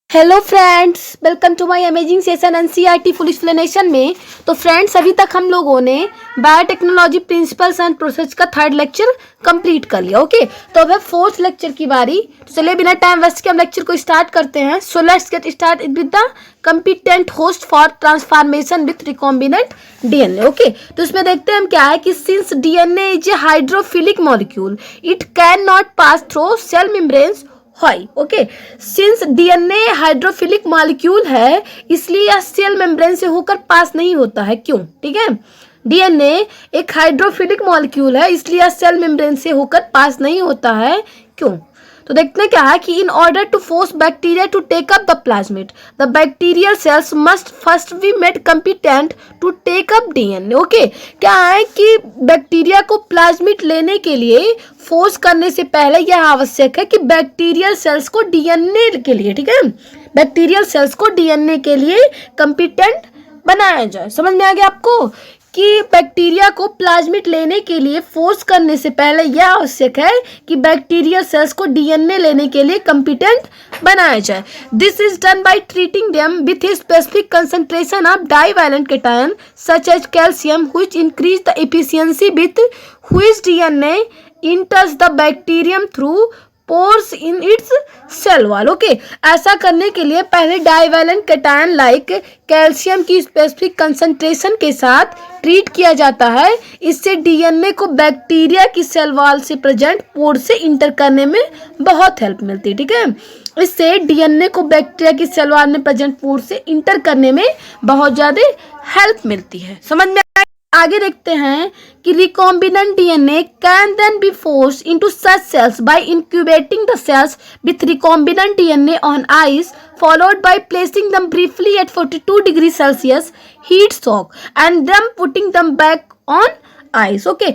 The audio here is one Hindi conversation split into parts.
Hello friends, welcome to my amazing session NCERT full explanation में। तो फ्रेंड्स, अभी तक हम लोगों ने बायोटेक्नोलॉजी प्रिंसिपल्स एंड प्रोसेस का थर्ड लेक्चर कंप्लीट कर लिया। ओके, तो अब है फोर्थ लेक्चर की बारी। तो चलिए बिना टाइम वेस्ट के हम लेक्चर को स्टार्ट करते हैं। So let's get start with the competent host for transformation with recombinant DNA. Okay, तो इसमें देखते हैं हम क्या है कि since DNA is a hydrophilic molecule it can not pass through cell membranes. Okay, since DNA hydrophilic molecule है इसलिए यह सेल मेम्ब्रेन से होकर पास नहीं होता है। क्यों? ठीक है, डीएनए एक हाइड्रोफिलिक मॉलिक्यूल है इसलिए यह सेल मेम्ब्रेन से होकर पास नहीं होता है। क्यों? तो देखते हैं क्या है कि in order to force bacteria to take up the plasmid the bacterial cells must first be made competent to take up DNA. Okay, क्या है कि बैक्टीरिया को प्लाज्मिड लेने के लिए फोर्स करने से पहले यह आवश्यक है कि बैक्टीरियल सेल्स को डीएनए के लिए, ठीक है, बैक्टीरियल सेल्स को डीएनए के लिए कंपिटेंट बनाया जाए। समझ में आ गया आपको कि बैक्टीरिया को प्लाज्मिड लेने के लिए फोर्स करने से पहले यह आवश्यक है कि बैक्टीरियल सेल्स को डीएनए लेने के लिए कंपिटेंट बनाया जाए। This is done by treating them with a specific concentration of divalent cation such as calcium which increase the efficiency with which DNA enters the bacterium through pores in its cell wall। Okay, ऐसा करने के लिए पहले डाइवैलेंट कैटायन लाइक कैल्शियम की स्पेसिफिक कंसंट्रेशन के साथ ट्रीट किया जाता है। इससे डीएनए को बैक्टीरिया की सेल वॉल से प्रेजेंट पोर से इंटर करने में बहुत हेल्प मिलती है। ठीक है, इससे डीएनए को बैक्टीरिया की सेल वॉल में प्रेजेंट पोर से इंटर करने में बहुत ज़्यादा हेल्प मिलती है। समझ में आगे देखते हैं कि recombinant DNA can then be forced into such cells by incubating the cells with recombinant DNA on ice followed by placing them briefly at 42 degrees Celsius heat shock and then putting them back on ice. Okay,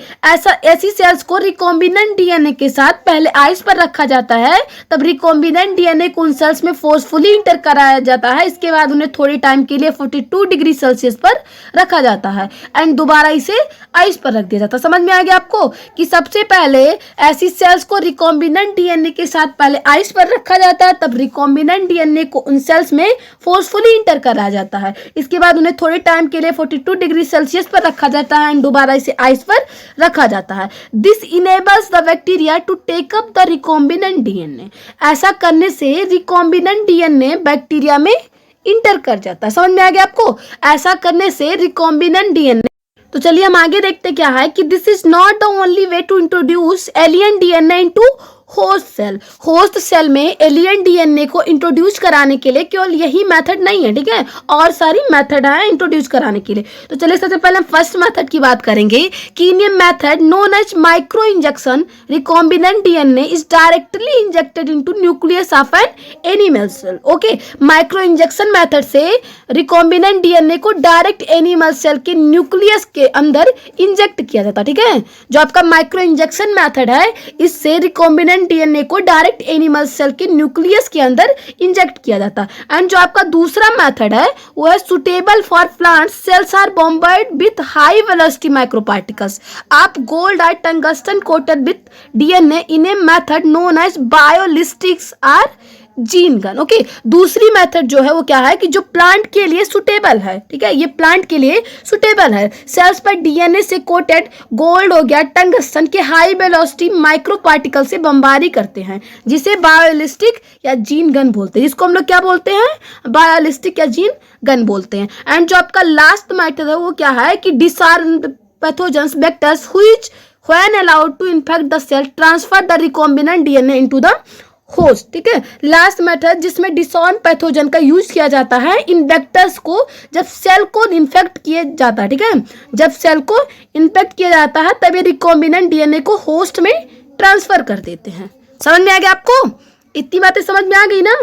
ऐसी सेल्स को रिकॉम्बिनेंट डीएनए के साथ पहले आइस पर रखा जाता है, तब रिकॉम्बिनेंट डीएनए को उन सेल्स में फोर्सफुली इंटर कराया जाता है। इसके बाद उन्हें थोड़ी टाइम के लिए 42 डिग्री सेल्सियस पर रखा जाता है एंड दोबारा इसे आइस पर रख दिया जाता है। समझ में आ गया आपको कि सबसे पहले ऐसी सेल्स को रिकॉम्बिनेंट डीएनए के साथ पहले आइस पर रखा जाता है, तब रिकॉम्बिनेंट डीएनए को उन सेल्स में फोर्सफुली इंटर कराया जाता है। इसके बाद उन्हें थोड़े टाइम के लिए 42 डिग्री सेल्सियस पर रखा जाता है एंड दोबारा इसे आइस पर रखा जाता है। This enables the bacteria to take up the recombinant DNA. ऐसा करने से रिकॉम्बिनेंट डीएनए बैक्टीरिया में इंटर कर जाता है। समझ में आ गया आपको? ऐसा करने से रिकॉम्बिनेंट डीएनए। तो चलिए हम आगे देखते क्या है कि this is not the only way to introduce alien DNA into host cell. Host cell में एलियन डीएनए को इंट्रोड्यूस कराने के लिए केवल यही मेथड नहीं है, ठीक है, और सारी मेथड है इंट्रोड्यूस कराने के लिए। तो चलिए सबसे पहले हम फर्स्ट मेथड की बात करेंगे कि इन ये method known as microinjection recombinant DNA is directly injected into nucleus of an animal cell. Okay, microinjection method से रिकॉम्बिनेंट डीएनए को डायरेक्ट एनिमल सेल के न्यूक्लियस के अंदर इंजेक्ट किया जाता है। ठीक है, जो आपका माइक्रो इंजेक्शन मेथड है इससे रिकॉम्बिनेंट डीएनए को डायरेक्ट एनिमल सेल के न्यूक्लियस के अंदर इंजेक्ट किया जाता है। एंड जो आपका दूसरा मेथड है वो है suitable for plants cells are bombard with high velocity micro particles of gold or tungsten coated with DNA in a method known as biolistics or gene gun. Okay, दूसरी मेथड जो है वो क्या है कि जो प्लांट के लिए सुटेबल है, ठीक है, ये प्लांट के लिए सुटेबल है। सेल्स पर डीएनए से कोटेड गोल्ड हो गया टंगस्टन के हाई वेलोसिटी माइक्रो पार्टिकल से बमबारी करते हैं, जिसे बायोलिस्टिक या जीन गन बोलते हैं, जिसको हम लोग क्या बोलते हैं, बायोलिस्टिक या जीन गन बोलते हैं। एंड जो आपका लास्ट मेथड है वो क्या है कि disarmed pathogens vectors which when allowed to infect the cell transfer the recombinant DNA into the host. ठीक है, लास्ट मेथड जिसमें डिसऑर्म पैथोजन का यूज किया जाता है इन वेक्टर्स को जब सेल को इन्फेक्ट किया जाता है। ठीक है, जब सेल को इन्फेक्ट किया जाता है तब ये रिकॉम्बिनेंट डीएनए को होस्ट में ट्रांसफर कर देते हैं। समझ में आ गया आपको? इतनी बातें समझ में आ गई ना?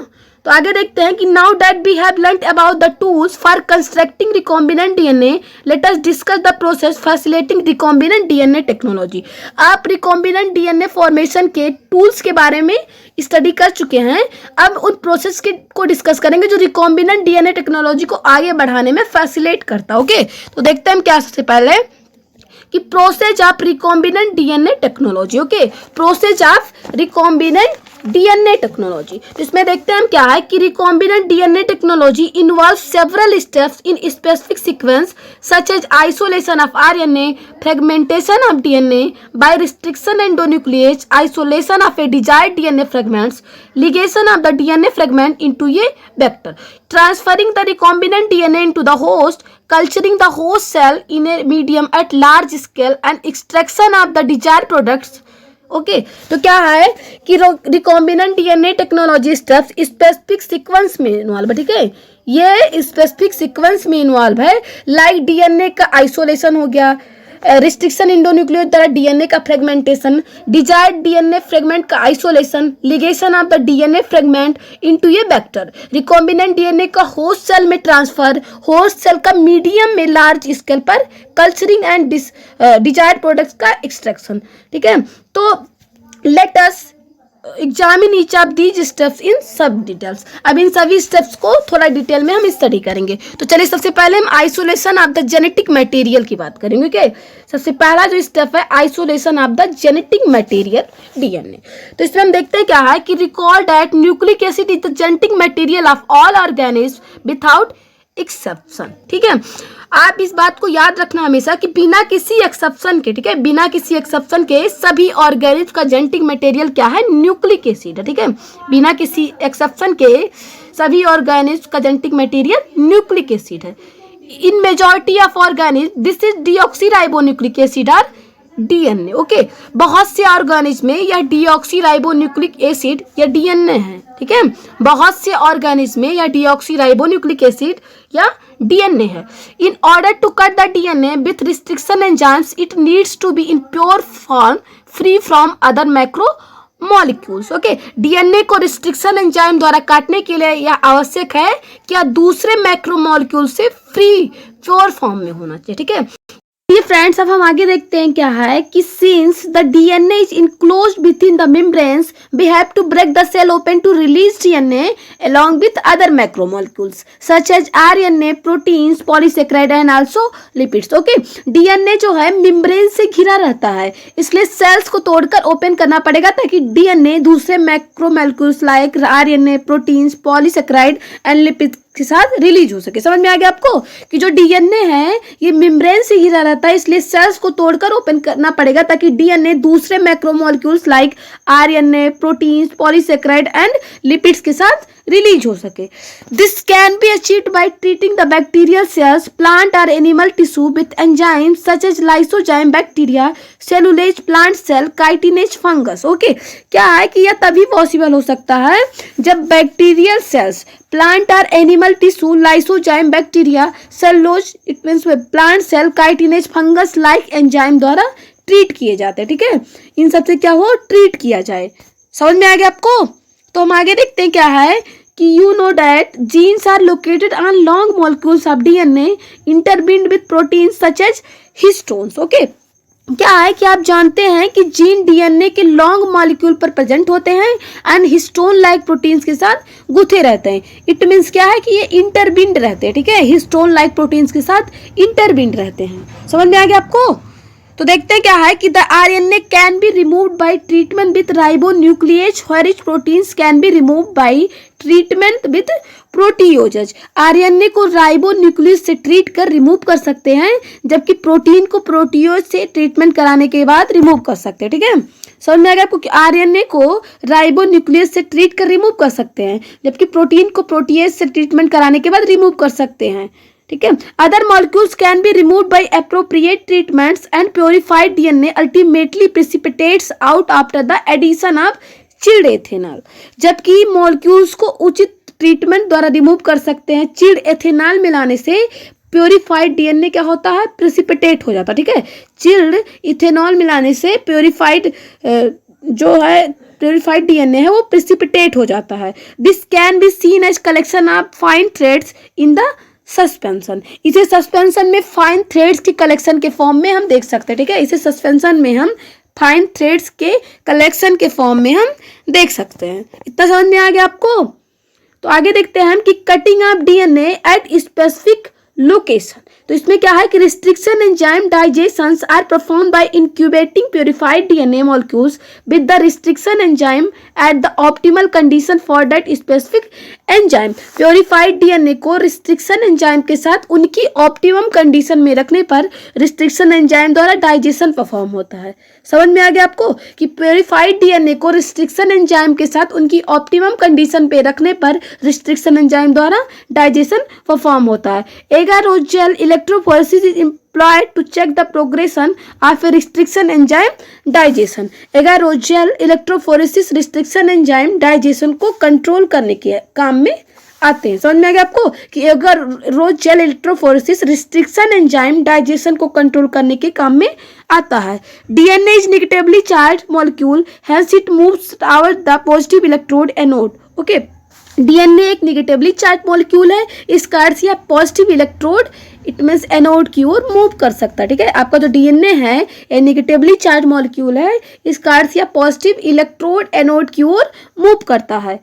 तो आगे देखते हैं कि now that we have learned about the tools for constructing recombinant DNA let us discuss the process facilitating recombinant DNA technology. आप रिकॉम्बिनेंट डीएनए फॉर्मेशन के टूल्स के बारे में स्टडी कर चुके हैं, अब उन प्रोसेस को डिस्कस करेंगे जो रिकॉम्बिनेंट डीएनए टेक्नोलॉजी को आगे बढ़ाने में फैसिलिटेट करता है। ओके, तो देखते हैं हम क्या सबसे पहले कि process of recombinant DNA technology. Okay, process of recombinant DNA technology. तो इसमें देखते हैं हम क्या है कि recombinant DNA technology involve several steps in specific sequence such as isolation of RNA, fragmentation of DNA by restriction endonuclease, isolation of a desired DNA fragments, ligation of the DNA fragment into a vector, transferring the recombinant DNA into the host, culturing the host cell in a medium at large scale and extraction of the desired products। Okay तो क्या है कि recombinant DNA technology steps specific sequence में इन्वॉल्व है, ठीक है, ये स्पेसिफिक सीक्वेंस में इन्वॉल्व है। लाइक डीएनए का आइसोलेशन हो गया, रिस्ट्रिक्शन इंडोन्यूक्लियोज द्वारा डीएनए का फ्रेगमेंटेशन, डिजायर्ड डीएनए फ्रेगमेंट का isolation, ligation of the DNA fragment into A vector, recombinant DNA का होस्ट सेल में ट्रांसफर, होस्ट सेल का मीडियम में लार्ज स्केल पर कल्चरिंग एंड डिजायर्ड प्रोडक्ट्स का एक्सट्रैक्शन, ठीक है। तो let us examine each of these steps in सब डिटेल्स। अब इन सभी स्टेप्स को थोड़ा डिटेल में हम स्टडी करेंगे। तो चलिए सबसे पहले हम isolation of the genetic material की बात करेंगे। ओके, सबसे पहला जो स्टेप है isolation of the genetic material DNA. तो इसमें हम देखते हैं क्या है कि recall that nucleic acid is the genetic material of all organism without exception, ठीक है। आप इस बात को याद रखना हमेशा कि बिना किसी एक्सेप्शन के, ठीक है, बिना किसी एक्सेप्शन के सभी ऑर्गेनिज्म का जेनेटिक मटेरियल क्या है, न्यूक्लिक एसिड है, ठीक है। बिना किसी एक्सेप्शन के सभी ऑर्गेनिज्म का जेनेटिक मटेरियल न्यूक्लिक एसिड है। इन majority of organism this is deoxyribonucleic acid और डीएनए। ओके, बहुत से ऑर्गेनिज्म में यह डीऑक्सीराइबोन्यूक्लिक एसिड या डीएनए है, ठीक है। बहुत से ऑर्गेनिज्म में यह डीऑक्सीराइबोन्यूक्लिक एसिड या डीएनए है। In order to cut the DNA with restriction enzymes it needs to be in pure form free from other macromolecules. Okay, DNA को रिस्ट्रिक्शन एंजाइम द्वारा काटने के लिए यह आवश्यक है कि यह दूसरे मैक्रो मॉलिक्यूल से फ्री प्योर फॉर्म में होना चाहिए, ठीक है। ये फ्रेंड्स अब हम आगे देखते हैं क्या है कि since the DNA is enclosed within the membranes we have to break the cell open to release DNA along with other macromolecules such as RNA, proteins, polysaccharide and also lipids। Okay, DNA जो है मेम्ब्रेन से घिरा रहता है, इसलिए सेल्स को तोड़कर ओपन करना पड़ेगा ताकि डीएनए दूसरे macromolecules like RNA, proteins, polysaccharide and lipid के साथ रिलीज हो सके। समझ में आ गया आपको कि जो डीएनए है ये मेम्ब्रेन से घिरा रहता है, इसलिए सेल्स को तोड़कर ओपन करना पड़ेगा ताकि डीएनए दूसरे macromolecules like RNA, proteins, polysaccharide and lipids के साथ रिलीज हो सके। This can be achieved by treating the bacterial cells, plant और animal tissue with enzymes such as lysozyme bacteria, cellulase plant cell, chitinase fungus. Okay, क्या है कि यह तभी पॉसिबल हो सकता है जब बैक्टीरियल सेल्स, प्लांट और animal tissue, lysozyme bacteria, cellulose it means plant cell, chitinase fungus like enzyme द्वारा ट्रीट किए जाते हैं, ठीक है। इन सबसे क्या हो, ट्रीट किया जाए। समझ में आ गया आपको? तो हम आगे देखते हैं क्या है कि you know that genes are located on long molecules of DNA intertwined with proteins such as histones. Okay, क्या है कि आप जानते हैं कि जीन डीएनए के लॉन्ग मॉलिक्यूल पर प्रेजेंट होते हैं एंड हिस्टोन लाइक प्रोटीन्स के साथ गुथे रहते हैं। इट मीन्स क्या है कि ये इंटरबिंड रहते हैं, ठीक है, हिस्टोन लाइक प्रोटीन्स के साथ इंटरबिंड रहते हैं। समझ में आ गया आपको? तो देखते हैं क्या है कि the RNA can be removed by treatment with ribonuclease where proteins can be removed by treatment with protease. RNA को राइबोन्यूक्लियस से ट्रीट कर रिमूव कर सकते हैं, जबकि प्रोटीन को प्रोटीओज से ट्रीटमेंट कराने के बाद रिमूव कर सकते हैं, ठीक है। समझ में आ गया आपको कि आरएनए को राइबोन्यूक्लियस से ट्रीट कर रिमूव कर सकते हैं, जबकि प्रोटीन को प्रोटीएज से ट्रीटमेंट कराने के बाद रिमूव कर सकते हैं, ठीक है। Other molecules can be removed by appropriate treatments and purified DNA ultimately precipitates out after the addition of chilled ethanol. जबकि मॉलिक्यूल्स को उचित ट्रीटमेंट द्वारा रिमूव कर सकते हैं, चिल्ड एथेनॉल मिलाने से प्योरिफाइड डीएनए क्या होता है, प्रेसिपिटेट हो जाता है, ठीक है। चिल्ड इथेनॉल मिलाने से प्योरिफाइड जो है प्योरिफाइड डीएनए है वो प्रेसिपिटेट हो जाता है। This can be seen as collection of fine threads in the suspension. इसे सस्पेंशन में फाइन थ्रेड्स की कलेक्शन के फॉर्म में हम देख सकते हैं, ठीक है। इसे सस्पेंशन में हम फाइन थ्रेड्स के कलेक्शन के फॉर्म में हम देख सकते हैं। इतना समझ में आ गया आपको? तो आगे देखते हैं हम कि cutting of DNA at specific location. तो इसमें क्या है कि restriction enzyme digestions are perform by incubating purified DNA molecules with the restriction enzyme at the optimal condition for that specific enzyme. Purified DNA को रिस्ट्रिक्शन एंजाइम के साथ उनकी ऑप्टिमम कंडीशन में रखने पर रिस्ट्रिक्शन एंजाइम द्वारा डाइजेशन परफॉर्म होता है। समझ में आ गया आपको कि प्योरीफाइड डीएनए को रिस्ट्रिक्शन एंजाइम के साथ उनकी ऑप्टिमम कंडीशन पे रखने पर रिस्ट्रिक्शन एंजाइम द्वारा डाइजेशन परफॉर्म होता है। Agarose gel electrophoresis is employed to check the progression of a restriction enzyme digestion। Agarose gel electrophoresis restriction enzyme digestion को कंट्रोल करने के काम में आते हैं। समझ में आ गया आपको कि एगारोजेल इलेक्ट्रोफोरेसिस रिस्ट्रिक्शन एंजाइम डाइजेशन को कंट्रोल करने के काम में आता है। DNA is negatively charge molecule, hence it moves toward the positive electrode anode. Okay, DNA एक नेगेटिवली चार्ज मॉलिक्यूल है, इसका अर्थ या positive electrode it means anode की ओर मूव कर सकता है। ठीक है, आपका जो डीएनए है ये नेगेटिवली चार्ज मॉलिक्यूल है, इसका अर्थ या पॉजिटिव इलेक्ट्रोड एनोड की ओर मूव करता है।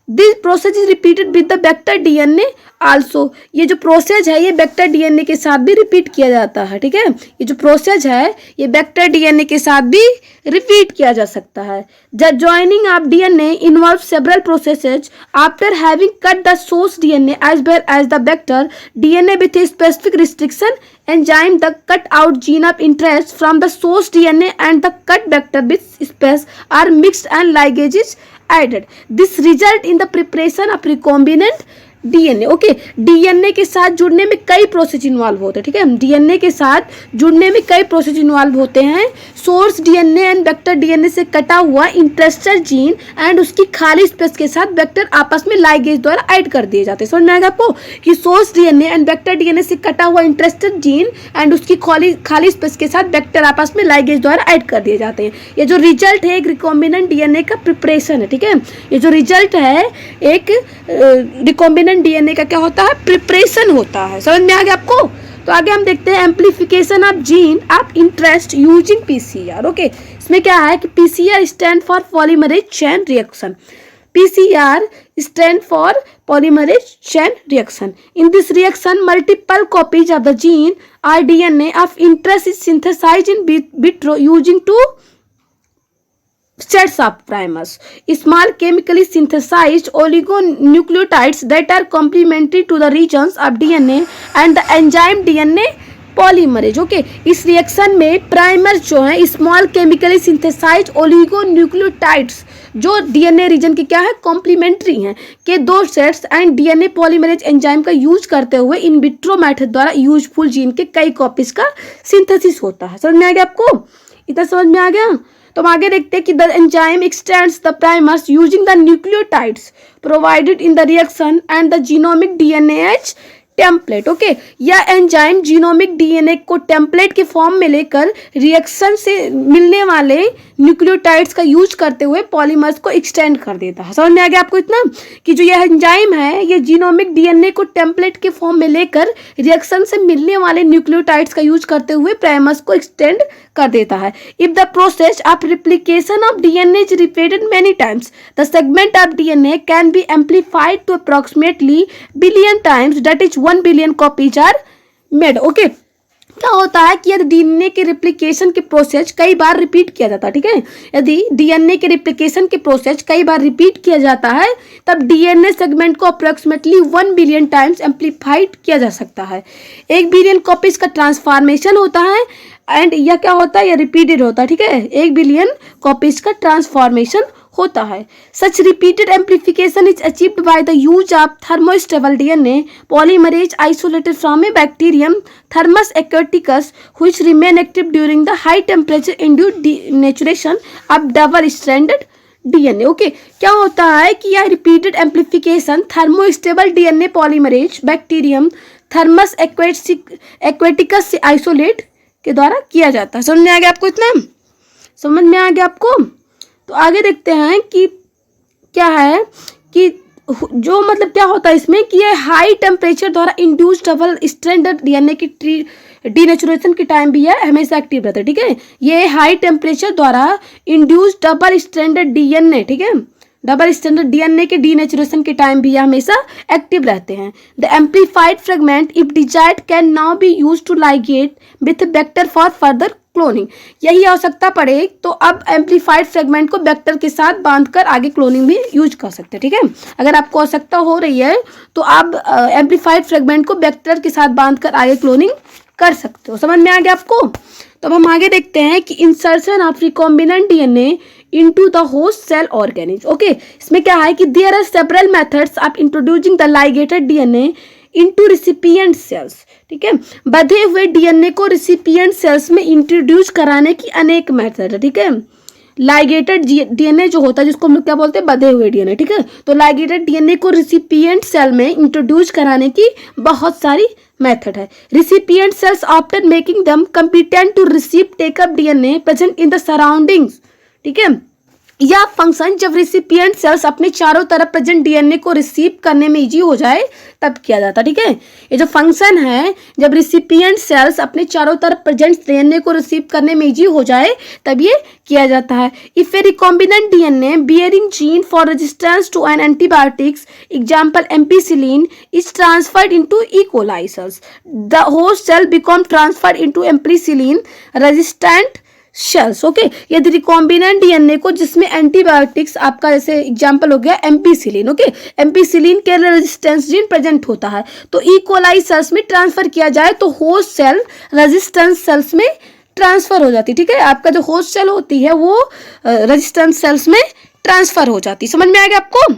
This process is repeated with the vector DNA also. ये जो प्रोसेस है ये वेक्टर डीएनए के साथ भी रिपीट किया जाता है। ठीक है, ये जो प्रोसेस है ये वेक्टर डीएनए के साथ भी रिपीट किया जा सकता है। The joining of DNA involve several processes after having cut the source DNA as well as the vector DNA with a specific restriction enzyme the cut out gene of interest from the source DNA and the cut vector with space are mixed and ligases added. This result in the preparation of recombinant DNA. Okay, DNA के साथ जुड़ने में कई प्रोसेस इन्वॉल्व होते हैं। ठीक है, डीएनए के साथ जुड़ने में कई प्रोसेस इन्वॉल्व होते हैं। Source DNA and vector DNA से कटा हुआ इंटरेस्टेड जीन एंड उसकी खाली स्पेस के साथ वेक्टर आपस में लाइगेज द्वारा ऐड कर दिए जाते हैं। समझ में आएगा आपको कि source DNA and vector DNA से कटा हुआ इंटरेस्टेड जीन एंड उसकी खाली स्पेस के साथ वेक्टर आपस में लाइगेज द्वारा ऐड कर दिए जाते हैं। ये जो रिजल्ट है एक रिकॉम्बिनेंट डीएनए का प्रिपरेशन है। ठीक है, ये जो रिजल्ट है एक रिकॉम्बिनेंट डीएनए का क्या होता है, प्रिपरेशन होता है। समझ में आ गया आपको। तो आगे हम देखते हैं amplification of gene of interest using PCR. Okay, इसमें क्या है कि PCR stand for polymerase chain reaction. PCR stand for polymerase chain reaction. In this reaction multiple copies of the gene और DNA of interest is synthesised in vitro using two sets of primers, small chemically synthesized oligonucleotides that are complementary to the regions of DNA and the enzyme DNA polymerase। Okay, इस रिएक्शन में प्राइमर जो है स्मॉल केमिकली सिंथेसाइज्ड ओलिगोन्यूक्लियोटाइड्स जो डीएनए रीजन के क्या है कॉम्प्लीमेंट्री हैं के दो sets and DNA polymerase enzyme का यूज करते हुए इन विट्रो मेथड द्वारा यूजफुल जीन के कई कॉपीज का सिंथेसिस होता है। समझ में आ गया आपको, इतना समझ में आ गया। तो हम आगे देखते हैं कि the enzyme extends the primers using the nucleotides provided in the reaction and the genomic DNA as template. Okay, यह एंजाइम जीनोमिक डीएनए को टेम्पलेट के फॉर्म में लेकर रिएक्शन से मिलने वाले न्यूक्लियोटाइड्स का यूज करते हुए पॉलीमर्स को एक्सटेंड कर देता है। समझ में आ गया आपको इतना कि जो यह एंजाइम है ये जीनोमिक डीएनए को टेम्पलेट के फॉर्म में लेकर रिएक्शन से मिलने वाले न्यूक्लियोटाइड्स का यूज करते हुए प्राइमर्स को एक्सटेंड कर देता है। If the process of replication of DNA is repeated many times the segment of DNA can be amplified to approximately billion times, that is 1 billion copies are made. Okay, क्या होता है कि यदि डीएनए के रिप्लिकेशन के प्रोसेस कई बार रिपीट किया जाता है। ठीक है, यदि डीएनए के रिप्लिकेशन के प्रोसेस कई बार रिपीट किया जाता है तब डीएनए सेगमेंट को अप्रोक्सीमेटली 1 बिलियन टाइम्स एम्प्लीफाइड किया जा सकता है। 1 बिलियन कॉपीज का ट्रांसफॉर्मेशन होता है एंड यह क्या होता है, यह रिपीटेड होता है। ठीक है, 1 बिलियन कॉपीज का ट्रांसफॉर्मेशन होता है। Such repeated amplification is achieved by the use of thermostable DNA polymerase isolated from a bacterium Thermus aquaticus which remain active during the high temperature induced denaturation of double stranded DNA. Okay, क्या होता है कि यह repeated amplification thermostable DNA polymerase bacterium Thermus aquaticus से आइसोलेट के द्वारा किया जाता है। समझ में आ गया आपको इतना, समझ में आ गया आपको। तो आगे देखते हैं कि क्या है कि जो मतलब क्या होता है इसमें कि ये हाई टेम्परेचर द्वारा इंड्यूस्ड डबल स्ट्रैंडेड डीएनए की डीनेचुरेशन के टाइम भी है हमेशा एक्टिव रहता है। ठीक है, ये हाई टेम्परेचर द्वारा इंड्यूस्ड डबल स्ट्रैंडेड डीएनए, ठीक है, डबल स्टैंडर्ड डीएनए के डीनेचुरेशन के टाइम भी ये हमेशा एक्टिव रहते हैं। The amplified fragment if desired can now be use to ligate with vector for further cloning. यही आवश्यकता पड़े तो अब एम्पलीफाइड फ्रेगमेंट को वेक्टर के साथ बांधकर आगे क्लोनिंग भी यूज कर सकते हैं। ठीक है, अगर आपको आवश्यकता हो रही है तो आप एम्पलीफाइड फ्रेगमेंट को वेक्टर के साथ बांधकर आगे क्लोनिंग कर सकते हो। समझ में आ गया आपको? तो अब हम आगे देखते हैं कि insertion of recombinant DNA into the host cell organism. Okay, इसमें क्या है कि there are several methods of introducing the ligated DNA into recipient cells. ठीक है, बधे हुए डीएनए को रिसिपिएंट सेल्स में इंट्रोड्यूस कराने की अनेक मेथड है। ठीक है, लाइगेटेड डीएनए जो होता है जिसको हम लोग क्या बोलते हैं, बधे हुए डीएनए। ठीक है, तो लाइगेटेड डीएनए को रिसिपिएंट सेल में इंट्रोड्यूस कराने की बहुत सारी मेथड है। Recipient cells often making them competent to receive take up DNA present in the surroundings. ठीक है, यह फंक्शन जब रिसिपिएंट सेल्स अपने चारों तरफ प्रेजेंट डीएनए को रिसीव करने में इजी हो जाए तब किया जाता है। ठीक है, ये जो फंक्शन है जब रिसिपिएंट सेल्स अपने चारों तरफ प्रेजेंट डीएनए को रिसीव करने में इजी हो जाए तब ये किया जाता है। If a recombinant DNA bearing gene for resistance to an antibiotics example ampicillin is transferred into E coli cells, the host cell become transferred into ampicillin resistant cells. Okay, यदि रिकॉम्बिनेंट डीएनए को जिसमें एंटीबायोटिक्स आपका जैसे एग्जांपल हो गया एम्पिसिलिन, ओके, एम्पिसिलिन के रेजिस्टेंस जीन प्रेजेंट होता है तो ई कोलाई सेल्स में ट्रांसफर किया जाए तो होस्ट सेल रेजिस्टेंस सेल्स में ट्रांसफर हो जाती है। ठीक है, आपका जो होस्ट सेल होती है वो रेजिस्टेंस सेल्स में ट्रांसफर हो जाती है। समझ में आ गया आपको?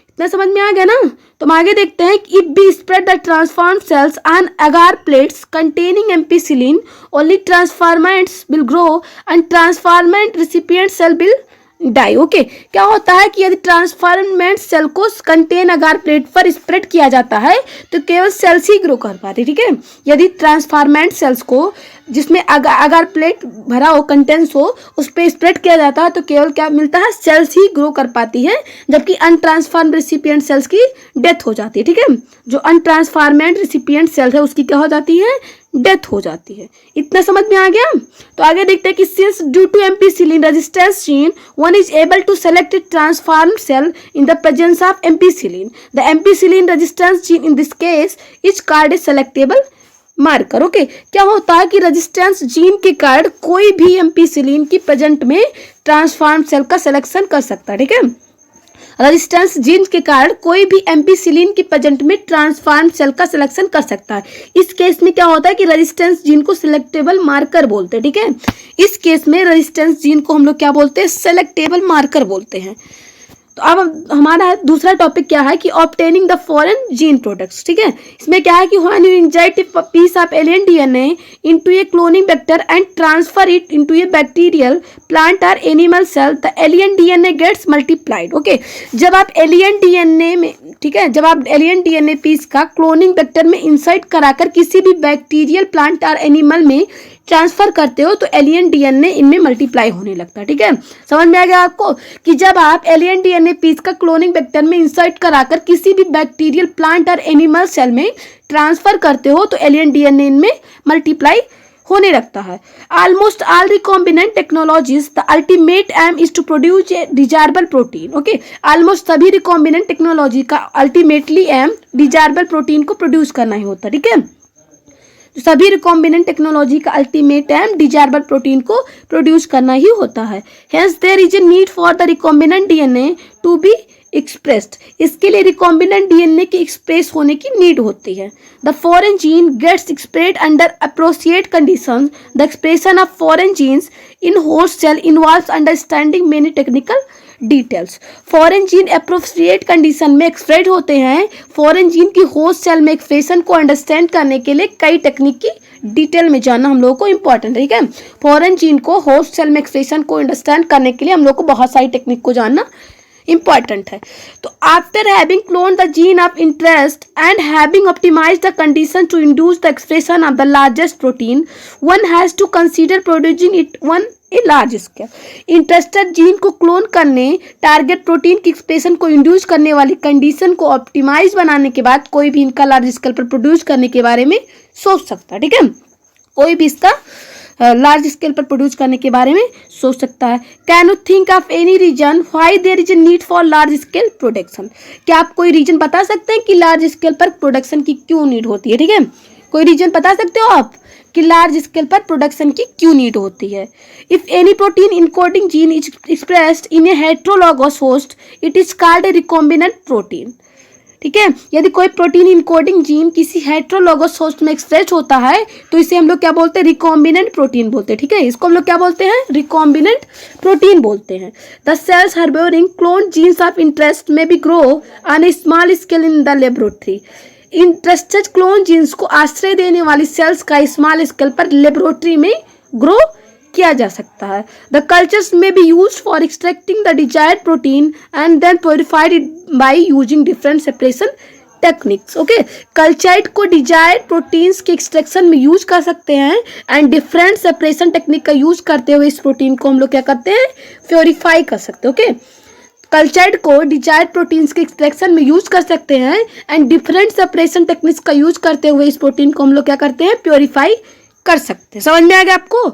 इतना समझ में आ गया ना? तो हम आगे देखते हैं कि if be spread the transform cells on agar plates containing ampicillin, only transformants will grow and transformant recipient cell will die। Okay, क्या होता है कि यदि ट्रांसफॉर्मेंट सेल को कंटेन अगार प्लेट पर स्प्रेड किया जाता है तो केवल सेल्स ही ग्रो कर पाती। ठीक है, यदि ट्रांसफॉर्मेंट सेल्स को जिसमें अगार प्लेट भरा हो, कंटेंस हो, उस पर स्प्रेड किया जाता है तो केवल क्या मिलता है, सेल्स ही ग्रो कर पाती है, जबकि अनट्रांसफॉर्म रिसिपिएंट सेल्स की डेथ हो जाती है। ठीक है, जो अनट्रांसफॉर्मेंट रिसिपिएंट सेल है उसकी क्या हो जाती है, डेथ हो जाती है। इतना समझ में आ गया? तो आगे देखते हैं कि since due to ampicillin resistance gene one is able to select transformed cell in the presence of ampicillin, the ampicillin resistance gene in this case is called a selectable marker. Okay, क्या होता है कि रेजिस्टेंस जीन के कारण कोई भी एम्पिसिलिन की प्रेजेंट में ट्रांसफॉर्म सेल का सिलेक्शन कर सकता है। ठीक है, रेजिस्टेंस जीन के कारण कोई भी एम्पिसिलिन की प्रेजेंट में ट्रांसफॉर्म सेल का सिलेक्शन कर सकता है। इस केस में क्या होता है कि रेजिस्टेंस जीन को सिलेक्टेबल मार्कर बोलते हैं। ठीक है, इस केस में रेजिस्टेंस जीन को हम लोग क्या बोलते हैं, सेलेक्टेबल मार्कर बोलते हैं। तो अब हमारा दूसरा टॉपिक क्या है कि obtaining the foreign gene products. ठीक है, इसमें क्या है कि when you inject a piece of alien DNA into a cloning vector and transfer it into a bacterial plant और animal cell the alien DNA gets multiplied. Okay, जब आप एलियन डीएनए में, ठीक है, जब आप एलियन डीएनए पीस का क्लोनिंग वेक्टर में इंसर्ट कराकर किसी भी बैक्टीरियल प्लांट और एनिमल में ट्रांसफर करते हो तो एलियन डीएनए इनमें मल्टीप्लाई होने लगता है। ठीक है, समझ में आ गया आपको कि जब आप एलियन डीएनए पीस का क्लोनिंग वेक्टर में इंसर्ट कराकर किसी भी बैक्टीरियल प्लांट और एनिमल सेल में ट्रांसफर करते हो तो एलियन डीएनए इनमें मल्टीप्लाई होने लगता है। Almost all recombinant technologies the ultimate aim is to produce a desirable protein. Okay, almost सभी रिकॉम्बिनेंट टेक्नोलॉजी का अल्टीमेटली एम डिजायरेबल प्रोटीन को प्रोड्यूस करना ही होता है। ठीक है, सभी रिकॉम्बिनेंट टेक्नोलॉजी का अल्टीमेट एम डिजायरेबल प्रोटीन को प्रोड्यूस करना ही होता है। Hence there is a need for the recombinant DNA to be expressed. इसके लिए रिकॉम्बिनेंट डीएनए के एक्सप्रेस होने की नीड होती है। The foreign gene gets expressed under appropriate conditions. The expression of foreign genes in host cell involves understanding many technical details. Foreign gene appropriate condition में एक्सप्रेस होते हैं। फॉरेन जीन की होस्ट सेल में एक्सप्रेशन को अंडरस्टैंड करने के लिए कई टेक्निक की डिटेल में जानना हम लोगों को इंपॉर्टेंट है। ठीक है, फॉरेन जीन को होस्ट सेल में एक्सप्रेशन को अंडरस्टैंड करने के लिए हम लोग को बहुत सारी टेक्निक को जानना इंपॉर्टेंट है। तो after having clone the gene of interest and having optimized the condition to induce the expression of the largest protein one has to consider producing it one a large scale. Interested gene को क्लोन करने, टारगेट प्रोटीन की एक्सप्रेशन को इंड्यूस करने वाली कंडीशन को ऑप्टिमाइज बनाने के बाद कोई भी इनका लार्ज स्केल पर प्रोड्यूस करने के बारे में सोच सकता है। ठीक है, कोई भी इसका लार्ज स्केल पर प्रोड्यूस करने के बारे में सोच सकता है। Can you think of any reason why there is a need for large scale production? क्या आप कोई रीजन बता सकते हैं कि लार्ज स्केल पर प्रोडक्शन की क्यों नीड होती है? ठीक है, कोई रीजन बता सकते हो आप कि लार्ज स्केल पर प्रोडक्शन की क्यों नीड होती है? If any protein encoding gene is expressed in A heterologous host it is called A recombinant protein. ठीक है, यदि कोई प्रोटीन इनकोडिंग जीन किसी हेटेरोलॉगस होस्ट में एक्सप्रेस होता है तो इसे हम लोग क्या बोलते हैं? रिकॉम्बिनेंट प्रोटीन बोलते हैं। ठीक है, इसको हम लोग क्या बोलते हैं? रिकॉम्बिनेंट प्रोटीन बोलते हैं। The cells harbouring clone genes of interest may be grow on a small scale in the laboratory. Interested clone genes को आश्रय देने वाली सेल्स का स्मॉल स्केल पर लेबोरेटरी में ग्रो किया जा सकता है। The cultures may be used for extracting the desired protein and then purified it by using different separation techniques. Okay, cultured को डिजायर्ड प्रोटीन्स के एक्सट्रैक्शन में यूज कर सकते हैं एंड डिफरेंट सेपरेशन टेक्निक का यूज करते हुए इस प्रोटीन को हम लोग क्या करते हैं? प्योरीफाई कर सकते हैं। ओके, कल्चर्ड को डिजायर्ड प्रोटीन्स के एक्सट्रैक्शन में यूज कर सकते हैं एंड डिफरेंट सेपरेशन टेक्निक्स का यूज करते हुए इस प्रोटीन को हम लोग क्या करते हैं? प्योरीफाई कर सकते हैं। समझ में आ गया आपको?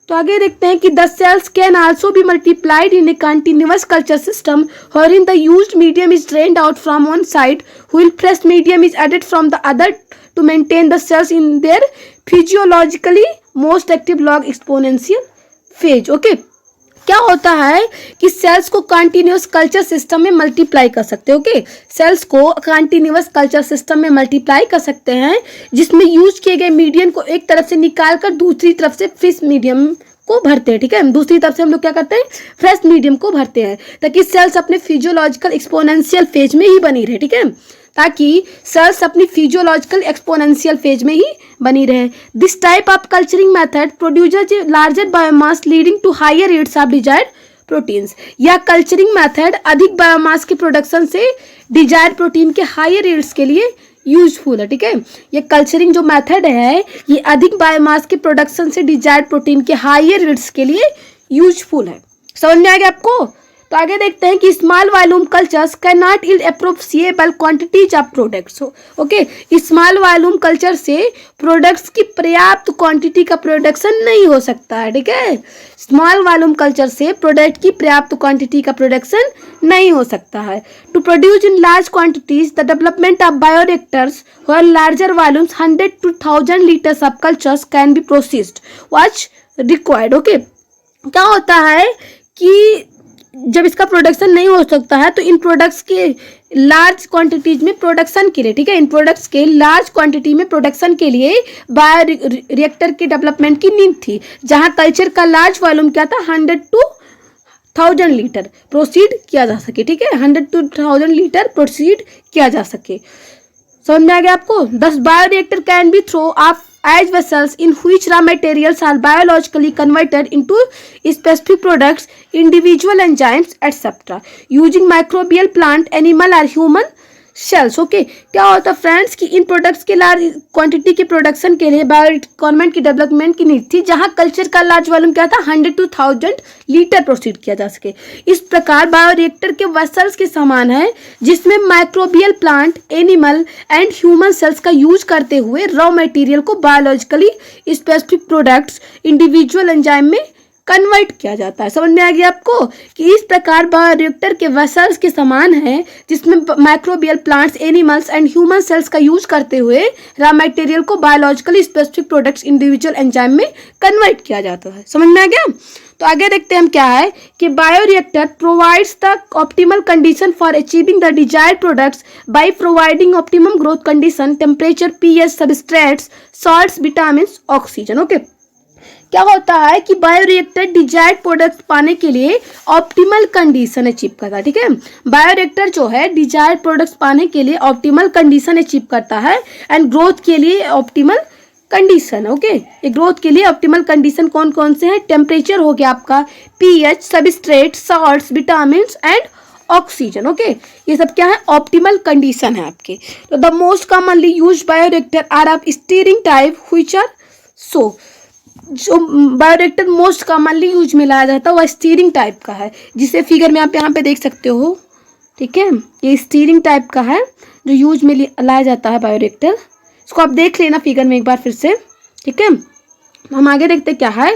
तो आगे देखते हैं कि the cells can also be multiplied in A continuous culture system wherein the used medium is drained out from one side while fresh medium is added from the other to maintain the cells in their physiologically most active log exponential phase. Okay, क्या होता है कि सेल्स को कंटिन्यूअस कल्चर सिस्टम में मल्टीप्लाई कर सकते हैं। ओके, सेल्स को कंटिन्यूअस कल्चर सिस्टम में मल्टीप्लाई कर सकते हैं जिसमें यूज किए गए मीडियम को एक तरफ से निकाल कर दूसरी तरफ से फ्रेश मीडियम को भरते हैं। ठीक है, दूसरी तरफ से हम लोग क्या करते हैं? फ्रेश मीडियम को भरते हैं ताकि सेल्स अपने फिजियोलॉजिकल एक्सपोनेंशियल फेज में ही बनी रहे। ठीक है, ताकि सेल्स अपनी फिजियोलॉजिकल एक्सपोनेंशियल फेज में ही बनी रहे। This type of culturing method produces larger biomass leading to higher rates of desired proteins. यह कल्चरिंग मेथड अधिक बायोमास के प्रोडक्शन से डिजायर्ड प्रोटीन के हायर रेट्स के लिए यूजफुल है। ठीक है, ये कल्चरिंग जो मेथड है ये अधिक बायोमास के प्रोडक्शन से डिजायर्ड प्रोटीन के हायर रेट्स के लिए यूजफुल है। समझ में आ गया आपको? तो आगे देखते हैं कि small volume cultures can not yield appropriable quantities of products. Okay, small volume culture से प्रोडक्ट्स की पर्याप्त क्वांटिटी का प्रोडक्शन नहीं हो सकता है। ठीक है, स्मॉल वॉल्यूम कल्चर से प्रोडक्ट की पर्याप्त क्वांटिटी का प्रोडक्शन नहीं हो सकता है। To produce in large quantities the development of bioreactors where larger volumes 100 to 1000 litres of cultures can be processed was required. Okay, क्या होता है कि जब इसका प्रोडक्शन नहीं हो सकता है तो इन प्रोडक्ट्स के लार्ज क्वांटिटीज में प्रोडक्शन के लिए, ठीक है, इन प्रोडक्ट्स के लार्ज क्वांटिटी में प्रोडक्शन के लिए बायो रिएक्टर के डेवलपमेंट की नीड थी, जहां कल्चर का लार्ज वॉल्यूम क्या था? 100 to 1000 लीटर प्रोसीड किया जा सके। ठीक है, 100 to 1000 लीटर प्रोसीड किया जा सके। समझ में आ गया आपको? This bioreactor can be throw of as vessels in which raw materials are biologically converted into specific products, individual enzymes, etc. using microbial, plant, animal or human cells. Okay, क्या होता है फ्रेंड्स कि इन प्रोडक्ट्स के लार्ज क्वांटिटी के प्रोडक्शन के लिए बायो रिक्वायरमेंट की डेवलपमेंट की नीड थी, जहां कल्चर का लार्ज वॉल्यूम क्या था? 100 to 1000 लीटर प्रोसीड किया जा सके। इस प्रकार बायोरिएक्टर के वेसल्स के समान है जिसमें microbial, plant, animal and human cells का यूज करते हुए रॉ मटेरियल को biologically specific products individual enzyme में कन्वर्ट किया जाता है। समझ में आ गया आपको कि इस प्रकार बायोरिएक्टर के वेसल्स के समान है जिसमें microbial, plants, animals and human cells का यूज करते हुए रॉ मटेरियल को biologically specific products individual enzyme में कन्वर्ट किया जाता है। समझ में आ गया? तो आगे देखते हैं हम क्या है कि bioreactor provides the optimal condition for achieving the desired products by providing optimum growth condition, temperature, pH, substrates, salts, vitamin, oxygen. Okay, क्या होता है कि बायोरिएक्टर डिजायर्ड प्रोडक्ट पाने के लिए ऑप्टिमल कंडीशन अचीव करता है। ठीक है, बायोरिएक्टर जो है डिजायर्ड प्रोडक्ट्स पाने के लिए ऑप्टिमल कंडीशन अचीव करता है एंड ग्रोथ के लिए ऑप्टिमल कंडीशन। ओके, ये ग्रोथ के लिए ऑप्टिमल कंडीशन कौन कौन से हैं? टेम्परेचर हो गया आपका, pH, substrate, salts, vitamin and oxygen. Okay, ये सब क्या है? ऑप्टिमल कंडीशन है आपके। तो the most commonly used bioreactor are of stirring type which are so, जो बायोरिएक्टर मोस्ट कॉमनली यूज में लाया जाता है वह स्टीयरिंग टाइप का है, जिसे फिगर में आप यहाँ पे देख सकते हो। ठीक है, ये स्टीयरिंग टाइप का है जो यूज में लाया जाता है बायोरिएक्टर। इसको आप देख लेना फिगर में एक बार फिर से। ठीक है, हम आगे देखते क्या है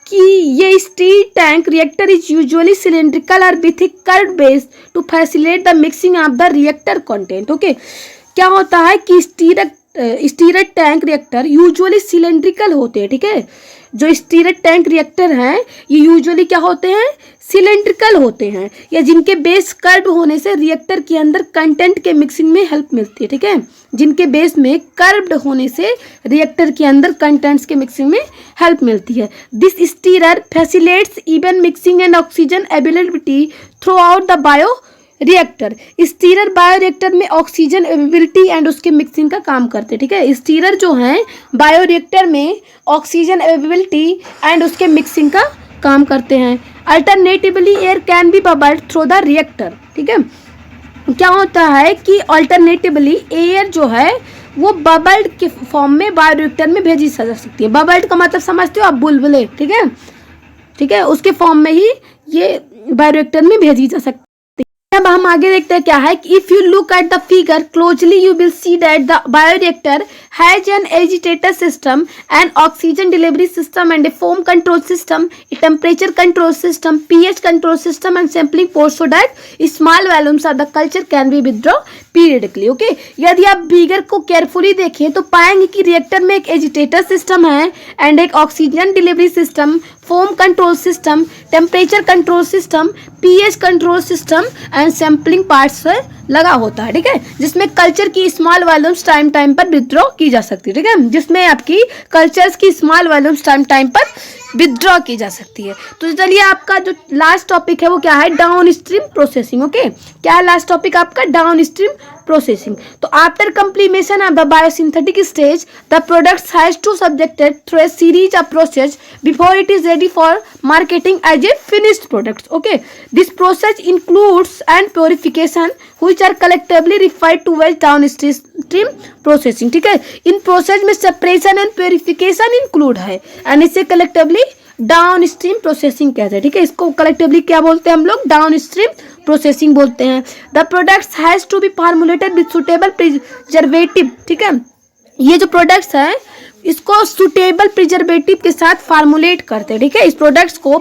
कि ये steel tank reactor is usually cylindrical और with a curved base to facilitate the mixing of the reactor content. Okay, क्या होता है कि stirrer tank reactor usually cylindrical होते हैं, ठीक है। जो स्टीरर टैंक रिएक्टर हैं ये यूजुअली क्या होते हैं, सिलेंड्रिकल होते हैं, या जिनके बेस कर्व होने से रिएक्टर के अंदर कंटेंट के मिक्सिंग में हेल्प मिलती है, ठीक है। जिनके बेस में कर्व्ड होने से रिएक्टर के अंदर कंटेंट्स के मिक्सिंग में हेल्प मिलती है। This stirrer facilitates even mixing and oxygen availability through out the bio reactor. Stirrer bio reactor में ऑक्सीजन अवेलेबिलिटी एंड उसके मिक्सिंग का काम करते हैं, ठीक है। स्टीरर जो हैं बायो रिएक्टर में ऑक्सीजन अवेलेबिलिटी एंड उसके मिक्सिंग का काम करते हैं। Alternatively air can be bubbled through the reactor, ठीक है। क्या होता है कि अल्टरनेटिवली एयर जो है वो बबल्ड के फॉर्म में बायो रिएक्टर में भेजी जा सकती है। बबल्ड का मतलब समझते हो आप, बुलबुले, ठीक है, ठीक है, उसके फॉर्म में ही ये बायो रिएक्टर में भेजी जा सकती है। अब हम आगे देखते हैं क्या है कि if you look at the figure closely you will see that the bioreactor has an agitator system, N oxygen delivery system and A foam control system, a temperature control system, pH control system and sampling port so that small volumes of the culture can be withdraw periodically. Okay, यदि आप फिगर को केयरफुली देखें तो पाएंगे कि रिएक्टर में एक एजिटेटर सिस्टम है एंड एक oxygen delivery system, foam control system, temperature control system, pH control system and sampling parts लगा होता है, ठीक है, जिसमें कल्चर की स्मॉल वॉल्यूम्स टाइम टाइम पर विथड्रॉ की जा सकती है, ठीक है, जिसमें आपकी कल्चर्स की स्मॉल वॉल्यूम्स टाइम टाइम पर विथड्रॉ की जा सकती है। तो चलिए आपका जो लास्ट टॉपिक है वो क्या है, डाउन स्ट्रीम प्रोसेसिंग। ओके, क्या है लास्ट टॉपिक आपका, डाउन स्ट्रीम प्रोसेसिंग। तो after completion of the biosynthetic stage the products has to subjected through a series of process before it is ready for marketing as a finished products. Okay, this process includes and purification which are collectively referred to as downstream processing, ठीक है। इन प्रोसेस में सेपरेशन एंड प्योरिफिकेशन इंक्लूड है एंड इसे कलेक्टिवली डाउन स्ट्रीम प्रोसेसिंग कहते हैं, ठीक है। इसको कलेक्टिवली क्या बोलते हैं हम लोग, डाउन स्ट्रीम प्रोसेसिंग बोलते हैं। The products has to be formulated with suitable preservative, ठीक है। ये जो प्रोडक्ट्स हैं इसको सुटेबल प्रिजर्वेटिव के साथ फार्मुलेट करते हैं, ठीक है। इस प्रोडक्ट्स को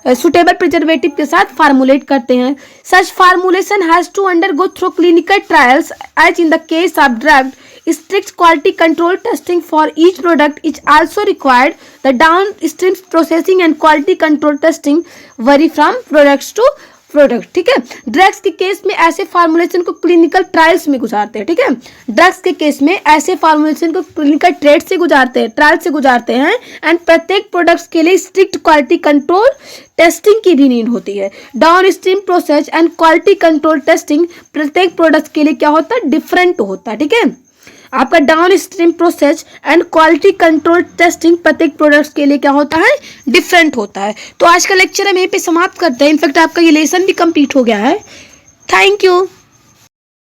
सुटेबल प्रिजर्वेटिव के साथ फार्मुलेट करते हैं। Such formulation has to undergo through clinical trials as in the case of drug. Strict quality control testing for each product is also required. The downstream processing and quality control testing vary from products to product, ठीक है। ड्रग्स के केस में ऐसे फार्मुलेशन को क्लिनिकल ट्रायल्स में गुजारते हैं, ठीक है। ड्रग्स के केस में ऐसे फार्मुलेशन को क्लिनिकल ट्रायल से गुजारते हैं एंड प्रत्येक प्रोडक्ट्स के लिए स्ट्रिक्ट क्वालिटी कंट्रोल टेस्टिंग की भी नीड होती है। Down stream process and quality control testing प्रत्येक प्रोडक्ट्स के लिए क्या होता है, डिफरेंट होता है, ठीक है। आपका down stream process and quality control testing प्रत्येक प्रोडक्ट्स के लिए क्या होता है, डिफरेंट होता है। तो आज का लेक्चर हम यहीं पे समाप्त करते हैं। इनफैक्ट आपका ये लेसन भी कंप्लीट हो गया है। Thank you.